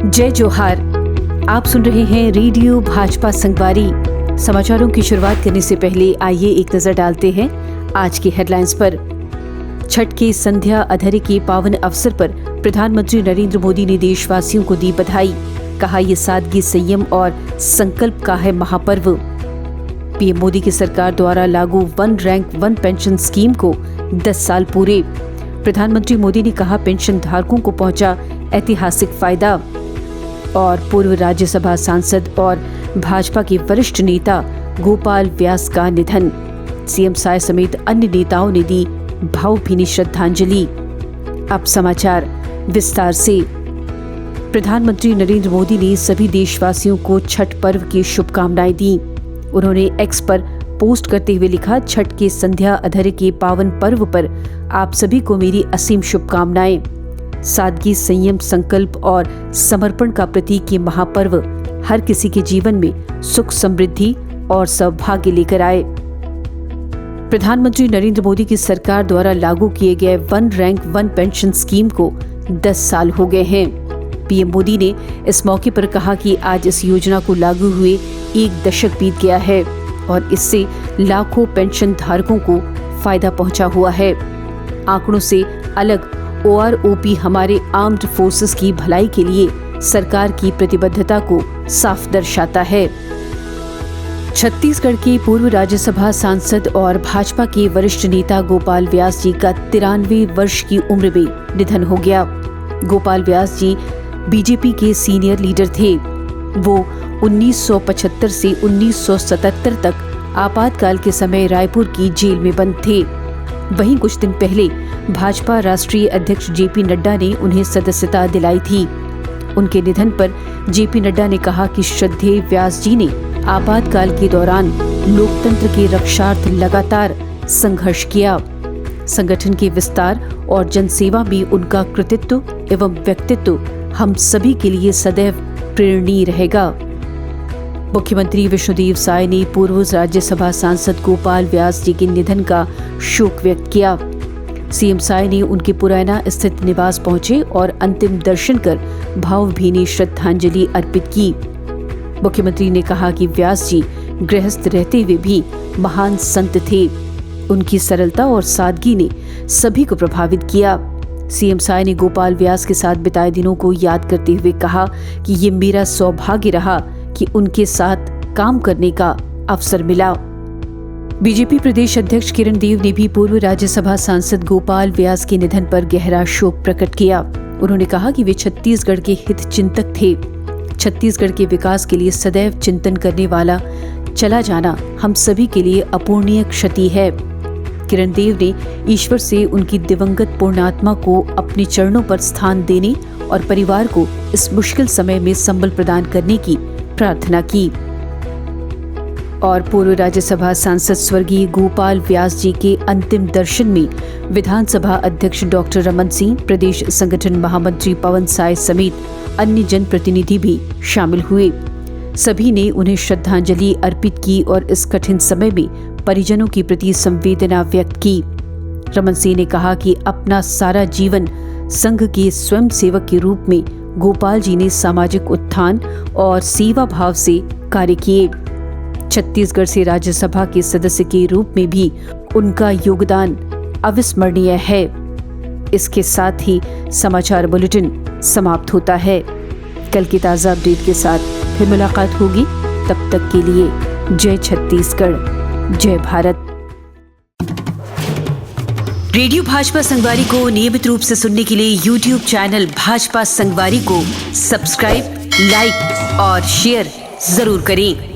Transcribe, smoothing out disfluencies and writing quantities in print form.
जय जोहार। आप सुन रहे हैं रेडियो भाजपा संगवारी। समाचारों की शुरुआत करने से पहले आइए एक नजर डालते हैं आज की हेडलाइंस पर। छठ की संध्या अधरे के पावन अवसर पर प्रधानमंत्री नरेंद्र मोदी ने देशवासियों को दी बधाई। कहा ये सादगी, संयम और संकल्प का है महापर्व। पीएम मोदी की सरकार द्वारा लागू 1 रैंक 1 पेंशन स्कीम को 10 साल पूरे। प्रधानमंत्री मोदी ने कहा पेंशन धारकों को पहुंचा ऐतिहासिक फायदा। और पूर्व राज्यसभा सांसद और भाजपा के वरिष्ठ नेता गोपाल व्यास का निधन। सीएम साय समेत अन्य नेताओं ने दी भावभीनी श्रद्धांजलि। अब समाचार विस्तार से। प्रधानमंत्री नरेंद्र मोदी ने सभी देशवासियों को छठ पर्व की शुभकामनाएं दी। उन्होंने एक्स पर पोस्ट करते हुए लिखा, छठ के संध्या अधरे के पावन पर्व पर आप सभी को मेरी असीम शुभकामनाएं। सादगी, संयम, संकल्प और समर्पण का प्रतीक ये महापर्व हर किसी के जीवन में सुख, समृद्धि और सौभाग्य लेकर आए। प्रधानमंत्री नरेंद्र मोदी की सरकार द्वारा लागू किए गए 1 रैंक 1 पेंशन स्कीम को 10 साल हो गए हैं। पीएम मोदी ने इस मौके पर कहा कि आज इस योजना को लागू हुए 1 दशक बीत गया है और इससे लाखों पेंशन धारकों को फायदा पहुंचा हुआ है। आंकड़ों से अलग OROP हमारे आर्म्ड फोर्सेस की भलाई के लिए सरकार की प्रतिबद्धता को साफ दर्शाता है। छत्तीसगढ़ के पूर्व राज्यसभा सांसद और भाजपा के वरिष्ठ नेता गोपाल व्यास जी का 93 वर्ष की उम्र में निधन हो गया। गोपाल व्यास जी बीजेपी के सीनियर लीडर थे। वो 1975 से 1977 तक आपातकाल के समय रायपुर की जेल में बंद थे। वहीं कुछ दिन पहले भाजपा राष्ट्रीय अध्यक्ष जेपी नड्डा ने उन्हें सदस्यता दिलाई थी। उनके निधन पर जेपी नड्डा ने कहा कि श्रद्धेय व्यास जी ने आपातकाल के दौरान लोकतंत्र के रक्षार्थ लगातार संघर्ष किया। संगठन के विस्तार और जनसेवा में उनका कृतित्व एवं व्यक्तित्व हम सभी के लिए सदैव प्रेरणीय रहेगा। मुख्यमंत्री विष्णुदेव साय ने पूर्व राज्यसभा सांसद गोपाल व्यास जी के निधन का शोक व्यक्त किया। सीएम साय ने उनके पुरैना स्थित निवास पहुंचे और अंतिम दर्शन कर भावभीनी श्रद्धांजलि अर्पित की। मुख्यमंत्री ने कहा कि व्यास जी गृहस्थ रहते हुए भी महान संत थे। उनकी सरलता और सादगी ने सभी को प्रभावित किया। सीएम साय ने गोपाल व्यास के साथ बिताए दिनों को याद करते हुए कहा कि ये मेरा सौभाग्य रहा कि उनके साथ काम करने का अवसर मिला। बीजेपी प्रदेश अध्यक्ष किरण देव ने भी पूर्व राज्यसभा सांसद गोपाल व्यास के निधन पर गहरा शोक प्रकट किया। उन्होंने कहा कि वे छत्तीसगढ़ के हित चिंतक थे। छत्तीसगढ़ के विकास के लिए सदैव चिंतन करने वाला चला जाना हम सभी के लिए अपूर्णीय क्षति है। किरण देव ने ईश्वर से उनकी दिवंगत पूर्णात्मा को अपने चरणों पर स्थान देने और परिवार को इस मुश्किल समय में संबल प्रदान करने की प्रार्थना की। और पूर्व राज्यसभा सांसद स्वर्गीय गोपाल व्यास जी के अंतिम दर्शन में विधानसभा अध्यक्ष डॉक्टर रमन सिंह, प्रदेश संगठन महामंत्री पवन साय समेत अन्य जनप्रतिनिधि भी शामिल हुए। सभी ने उन्हें श्रद्धांजलि अर्पित की और इस कठिन समय में परिजनों के प्रति संवेदना व्यक्त की। रमन सिंह ने कहा कि अपना सारा जीवन संघ के स्वयं सेवक के रूप में गोपाल जी ने सामाजिक उत्थान और सेवा भाव से कार्य किए। छत्तीसगढ़ से राज्यसभा के सदस्य के रूप में भी उनका योगदान अविस्मरणीय है। इसके साथ ही समाचार बुलेटिन समाप्त होता है। कल की ताज़ा अपडेट के साथ फिर मुलाकात होगी। तब तक के लिए जय छत्तीसगढ़, जय भारत। रेडियो भाजपा संगवारी को नियमित रूप से सुनने के लिए YouTube चैनल भाजपा संगवारी को सब्सक्राइब, लाइक और शेयर जरूर करें।